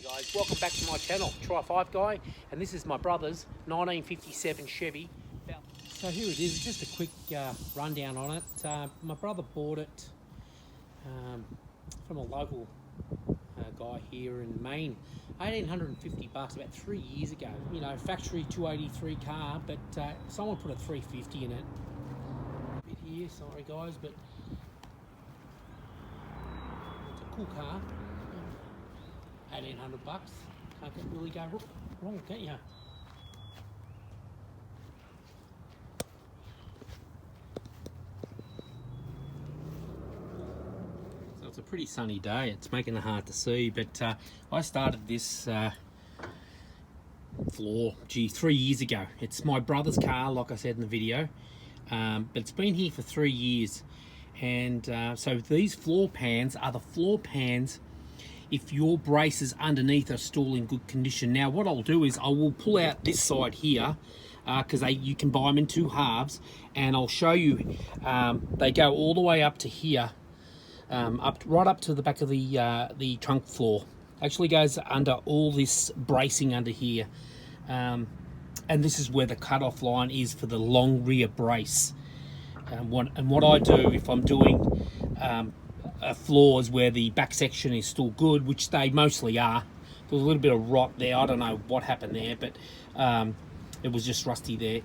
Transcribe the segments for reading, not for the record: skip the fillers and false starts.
Guys, welcome back to my channel, Try 5 Guy, and this is my brother's 1957 Chevy. So here it is, just a quick rundown on it. My brother bought it from a local guy here in Maine, $1,850 about 3 years ago. You know, factory 283 car, but someone put a 350 in it. A bit here, sorry guys, but it's a cool car. $1,800. Can't really go wrong, can you? So it's a pretty sunny day. It's making it hard to see, but I started this floor, 3 years ago. It's my brother's car, like I said in the video, but it's been here for 3 years. And so these floor pans are the floor pans if your braces underneath are still in good condition. Now what I'll do is I will pull out this side here because you can buy them in two halves, and I'll show you they go all the way up to here, right up to the back of the trunk floor. Actually goes under all this bracing under here, and this is where the cutoff line is for the long rear brace. And what I do if I'm doing floors where the back section is still good, which they mostly are. There's a little bit of rot there. I don't know what happened there, but it was just rusty there.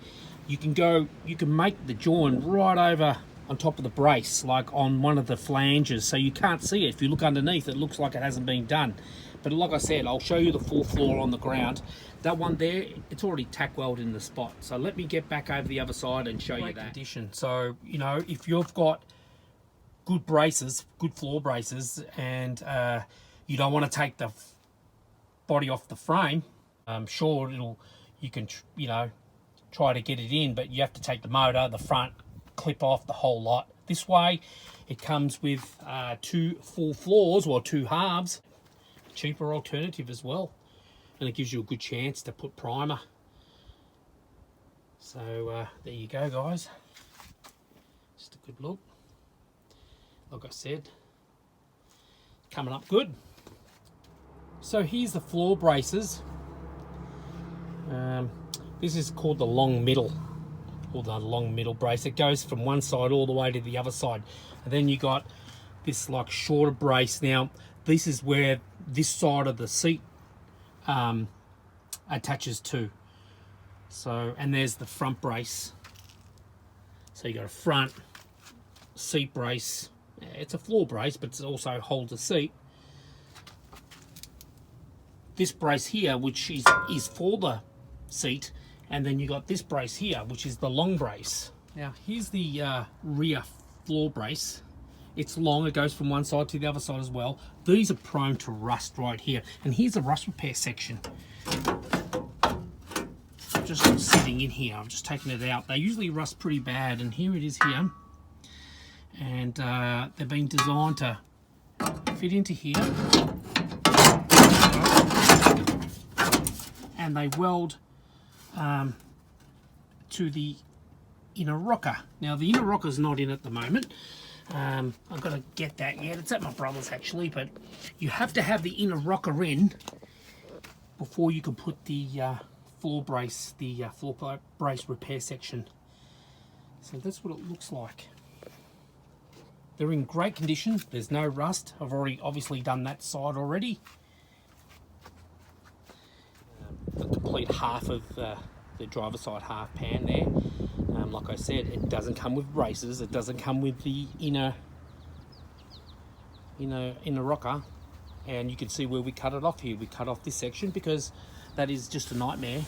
You can make the join right over on top of the brace, like on one of the flanges, so you can't see it. If you look underneath, it looks like it hasn't been done. But like I said, I'll show you the full floor on the ground. That one there, it's already tack welded in the spot. So let me get back over the other side and show you that condition. So, you know, if you've got good braces, good floor braces, and you don't want to take the body off the frame, sure, you can you know, try to get it in, but you have to take the motor, the front, clip off the whole lot. This way it comes with two full floors or two halves. Cheaper alternative as well, and it gives you a good chance to put primer. So there you go guys, just a good look. Like I said, coming up good. So here's the floor braces. This is called the long middle, or the long middle brace. It goes from one side all the way to the other side, and then you got this like shorter brace. Now this is where this side of the seat attaches to. So, and there's the front brace. So you got a front seat brace. It's a floor brace, but it also holds a seat. This brace here, which is for the seat, and then you got this brace here, which is the long brace. Now here's the rear floor brace. It's long, it goes from one side to the other side as well. These are prone to rust right here, and here's the rust repair section. I'm just sitting in here, I've just taken it out. They usually rust pretty bad, and here it is here. And they've been designed to fit into here, and they weld to the inner rocker. Now the inner rocker is not in at the moment. I've got to get that yet. It's at my brother's actually, but you have to have the inner rocker in before you can put the floor brace, floor brace repair section. So that's what it looks like. They're in great condition. There's no rust. I've already obviously done that side already. The complete half of the driver's side half pan there. Like I said, it doesn't come with braces. It doesn't come with the inner rocker. And you can see where we cut it off here. We cut off this section because that is just a nightmare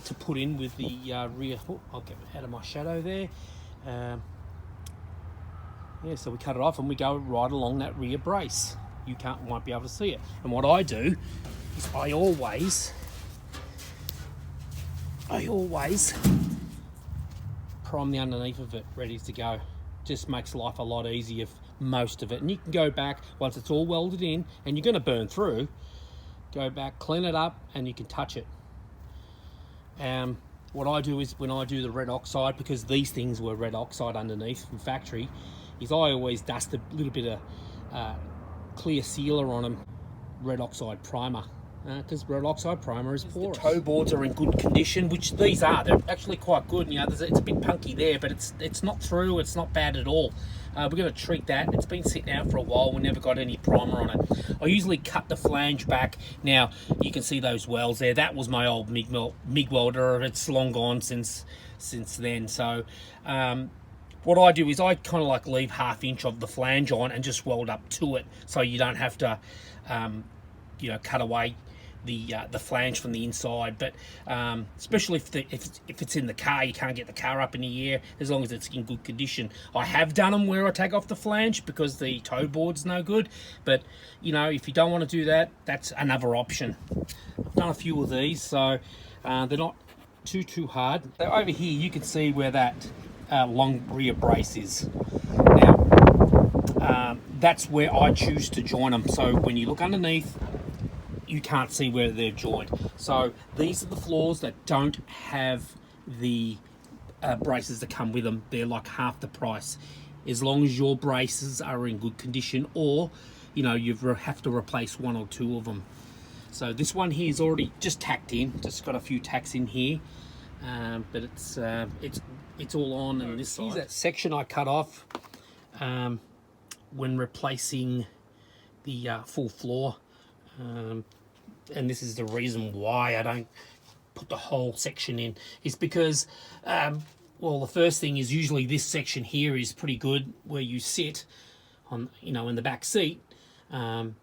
to put in with the rear. Oh, I'll get out of my shadow there. Yeah, so we cut it off and we go right along that rear brace. You won't be able to see it. And what I do is I always prime the underneath of it, ready to go. Just makes life a lot easier for most of it. And you can go back once it's all welded in, and you're going to burn through. Go back, clean it up, and you can touch it. What I do is when I do the red oxide, because these things were red oxide underneath from factory, is I always dust a little bit of clear sealer on them red oxide primer, because red oxide primer is porous. The toe boards are in good condition, which these are. They're actually quite good. You know, it's a bit punky there, but it's not through. It's not bad at all. We're going to treat that. It's been sitting out for a while. We never got any primer on it. I usually cut the flange back. Now you can see those welds there. That was my old MIG welder. It's long gone since then. So what I do is I kind of like leave 1/2 inch of the flange on and just weld up to it, so you don't have to you know, cut away the flange from the inside. But especially if it's in the car, you can't get the car up in the air as long as it's in good condition. I have done them where I take off the flange because the toe board's no good, but you know, if you don't want to do that, that's another option. I've done a few of these, so they're not too hard. So over here you can see where that long rear brace is. Now that's where I choose to join them, so when you look underneath you can't see where they're joined. So these are the floors that don't have the braces that come with them. They're like half the price, as long as your braces are in good condition, or you know, you have to replace 1 or 2 of them. So this one here is already just tacked in, just got a few tacks in here, but it's all on. And this is that section I cut off when replacing the full floor. And this is the reason why I don't put the whole section in, is because well, the first thing is usually this section here is pretty good where you sit on, you know, in the back seat, and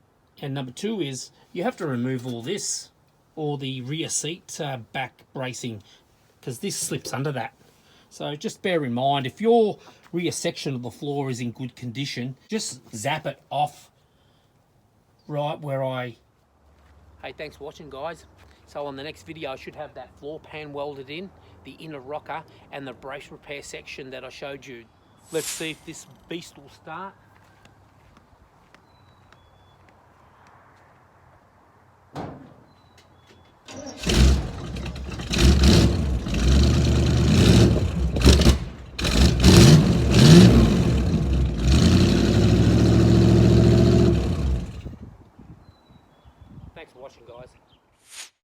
number 2 is you have to remove all this, or the rear seat back bracing, because this slips under that. So just bear in mind, if your rear section of the floor is in good condition, just zap it off right where I... Hey, thanks for watching, guys. So on the next video I should have that floor pan welded in, the inner rocker, and the brace repair section that I showed you. Let's see if this beast will start.